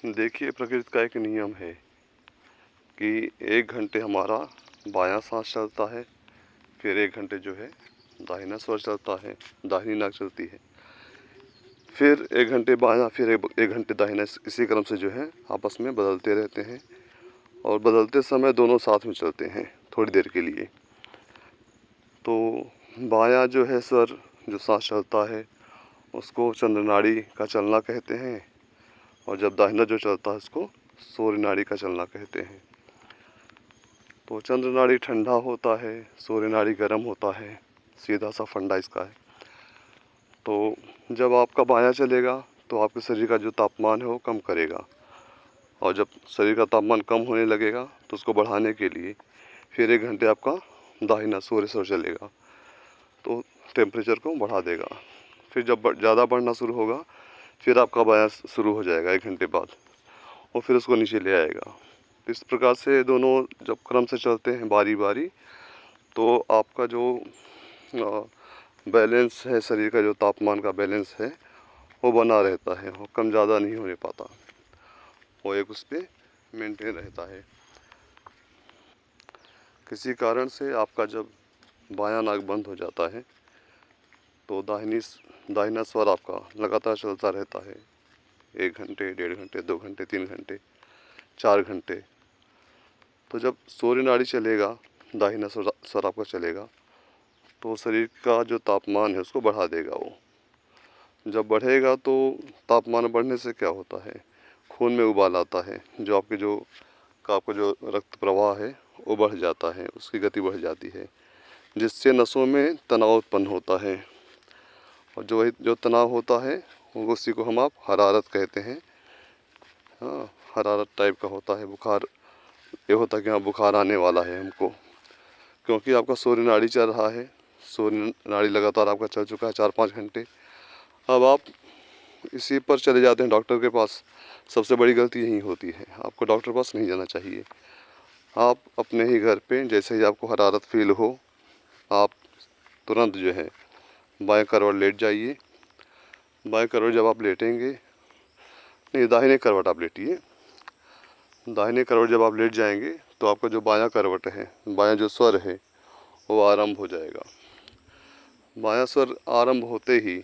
देखिए, प्रकृति का एक नियम है कि 1 घंटे हमारा बायाँ सांस चलता है, फिर 1 घंटे जो है दाहिना स्वर चलता है, दाहिनी नाक चलती है, फिर 1 घंटे बायाँ, फिर 1 घंटे दाहिना, इसी क्रम से जो है आपस में बदलते रहते हैं और बदलते समय दोनों साथ में चलते हैं थोड़ी देर के लिए। तो बायाँ जो है स्वर, जो सांस चलता है, उसको चंद्र नाड़ी का चलना कहते हैं, और जब दाहिना जो चलता है उसको सूर्य नाड़ी का चलना कहते हैं। तो चंद्र नाड़ी ठंडा होता है, सूर्य नाड़ी गर्म होता है, सीधा सा फंडा इसका है। तो जब आपका बायाँ चलेगा तो आपके शरीर का जो तापमान है वो कम करेगा, और जब शरीर का तापमान कम होने लगेगा तो उसको बढ़ाने के लिए फिर 1 घंटे आपका दाहिना सूर्य स्वर चलेगा, तो टेम्परेचर को बढ़ा देगा। फिर जब ज़्यादा बढ़ना शुरू होगा फिर आपका बायाँ शुरू हो जाएगा 1 घंटे बाद, और फिर उसको नीचे ले आएगा। इस प्रकार से दोनों जब क्रम से चलते हैं बारी बारी, तो आपका जो बैलेंस है, शरीर का जो तापमान का बैलेंस है वो बना रहता है, वो कम ज़्यादा नहीं होने पाता, वो एक उस पर मेंटेन रहता है। किसी कारण से आपका जब बायाँ नाक बंद हो जाता है तो दाहिना स्वर आपका लगातार चलता रहता है 1 घंटे, 1.5 घंटे, 2 घंटे, 3 घंटे, 4 घंटे। तो जब सूर्य नाड़ी चलेगा, दाहिना स्वर आपका चलेगा, तो शरीर का जो तापमान है उसको बढ़ा देगा वो। जब बढ़ेगा तो तापमान बढ़ने से क्या होता है, खून में उबाल आता है, जो आपका जो रक्त प्रवाह है वो बढ़ जाता है, उसकी गति बढ़ जाती है, जिससे नसों में तनाव उत्पन्न होता है, और जो तनाव होता है वो उसी को आप हरारत कहते हैं। हाँ, हरारत टाइप का होता है, बुखार, ये होता है कि हाँ बुखार आने वाला है हमको, क्योंकि आपका सूर्य नाड़ी चल रहा है। सूर्य नाड़ी लगातार आपका चल चुका है 4-5 घंटे। अब आप इसी पर चले जाते हैं डॉक्टर के पास। सबसे बड़ी गलती यही होती है, आपको डॉक्टर के पास नहीं जाना चाहिए। आप अपने ही घर पे जैसे ही आपको हरारत फील हो, आप तुरंत जो है बाएं करवट लेट जाइए। बाएं करवट जब आप लेटेंगे, नहीं, दाहिने करवट आप लेटिए। दाहिने करवट जब आप लेट जाएंगे तो आपका जो बायां करवट है, बायां जो स्वर है वो आरंभ हो जाएगा। बायां स्वर आरंभ होते ही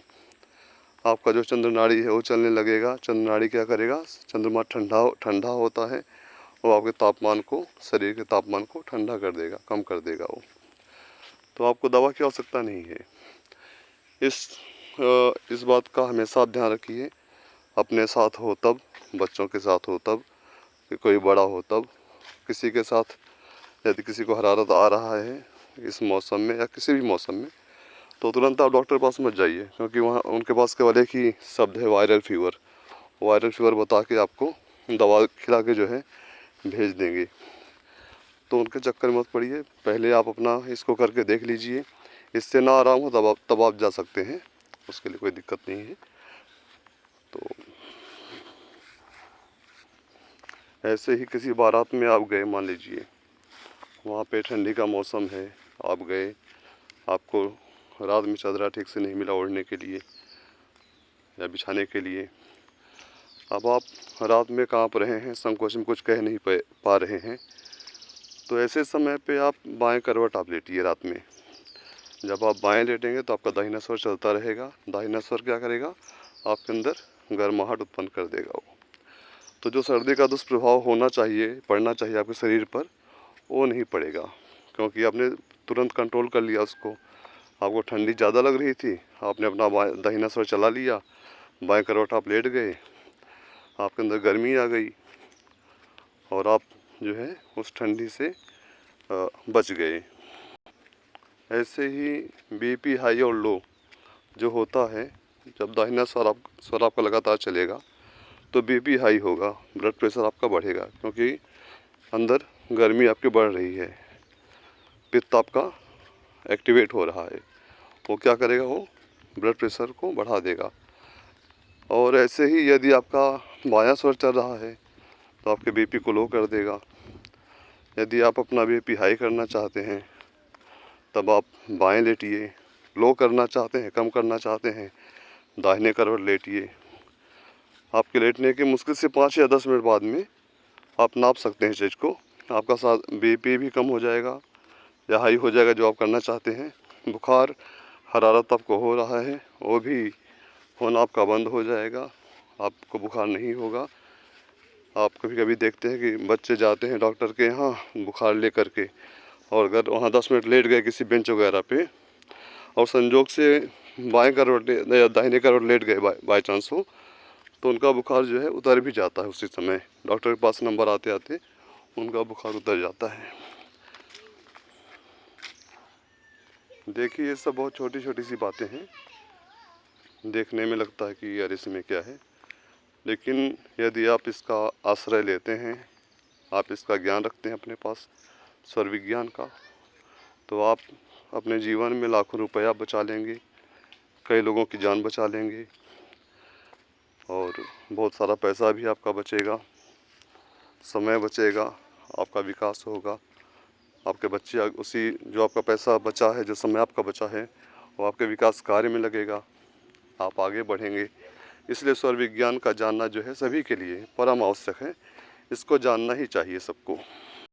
आपका जो चंद्र नाड़ी है वो चलने लगेगा। चंद्र नाड़ी क्या करेगा, चंद्रमा ठंडा होता है, वो आपके तापमान को, शरीर के तापमान को ठंडा कर देगा, कम कर देगा वो। तो आपको दवा की आवश्यकता नहीं है। इस बात का हमेशा आप ध्यान रखिए, अपने साथ हो तब, बच्चों के साथ हो तब, कोई बड़ा हो तब, किसी के साथ यदि किसी को हरारत आ रहा है इस मौसम में या किसी भी मौसम में, तो तुरंत आप डॉक्टर के पास मत जाइए, क्योंकि वहाँ उनके पास केवल एक ही शब्द है, वायरल फीवर। वायरल फीवर बता के आपको दवा खिला के जो है भेज देंगे। तो उनके चक्कर में मत पड़िए, पहले आप अपना इसको करके देख लीजिए। इससे ना आराम हो तब आप जा सकते हैं, उसके लिए कोई दिक्कत नहीं है। तो ऐसे ही किसी बारात में आप गए, मान लीजिए वहाँ पे ठंडी का मौसम है, आप गए, आपको रात में चादरा ठीक से नहीं मिला ओढ़ने के लिए या बिछाने के लिए। अब आप रात में कांप रहे हैं, संकोच में कुछ कह नहीं पा रहे हैं, तो ऐसे समय पे आप बाएं करवट आप लेटिए रात में। जब आप बाएं लेटेंगे तो आपका दाहिना स्वर चलता रहेगा। दाहिना स्वर क्या करेगा, आपके अंदर गर्माहट उत्पन्न कर देगा वो। तो जो सर्दी का दुष्प्रभाव होना चाहिए, पड़ना चाहिए आपके शरीर पर, वो नहीं पड़ेगा, क्योंकि आपने तुरंत कंट्रोल कर लिया उसको। आपको ठंडी ज़्यादा लग रही थी, आपने अपना दाहिना स्वर चला लिया, बाएं करवट आप लेट गए, आपके अंदर गर्मी आ गई और आप जो है उस ठंडी से बच गए। ऐसे ही बीपी हाई और लो जो होता है, जब दाहिना स्वर आपका लगातार चलेगा तो बीपी हाई होगा, ब्लड प्रेशर आपका बढ़ेगा, क्योंकि अंदर गर्मी आपकी बढ़ रही है, पित्त आपका एक्टिवेट हो रहा है। वो क्या करेगा, वो ब्लड प्रेशर को बढ़ा देगा। और ऐसे ही यदि आपका बायां स्वर चल रहा है तो आपके बीपी को लो कर देगा। यदि आप अपना बीपी हाई करना चाहते हैं तब आप बाएं लेटिए, लो करना चाहते हैं, कम करना चाहते हैं, दाहिने करवट लेटिए। आपके लेटने के मुश्किल से 5 या 10 मिनट बाद में आप नाप सकते हैं इस चीज़ को। आपका साथ बीपी भी कम हो जाएगा या हाई हो जाएगा, जो आप करना चाहते हैं। बुखार हरारत आपको हो रहा है वो भी होना आपका बंद हो जाएगा, आपको बुखार नहीं होगा। आप कभी कभी देखते हैं कि बच्चे जाते हैं डॉक्टर के यहाँ बुखार लेकर के, और अगर वहाँ 10 मिनट लेट गए किसी बेंच वगैरह पे और संजोग से बाएं करवट या दाहिने करवट लेट गए बाई चांस हो, तो उनका बुखार जो है उतर भी जाता है उसी समय। डॉक्टर के पास नंबर आते आते उनका बुखार उतर जाता है। देखिए ये सब बहुत छोटी छोटी सी बातें हैं, देखने में लगता है कि यार इसमें क्या है, लेकिन यदि आप इसका आश्रय लेते हैं, आप इसका ज्ञान रखते हैं अपने पास स्वर विज्ञान का, तो आप अपने जीवन में लाखों रुपया बचा लेंगे, कई लोगों की जान बचा लेंगे और बहुत सारा पैसा भी आपका बचेगा, समय बचेगा, आपका विकास होगा। आपके बच्चे उसी जो आपका पैसा बचा है, जो समय आपका बचा है, वो आपके विकास कार्य में लगेगा, आप आगे बढ़ेंगे। इसलिए स्वर विज्ञान का जानना जो है सभी के लिए परम आवश्यक है, इसको जानना ही चाहिए सबको।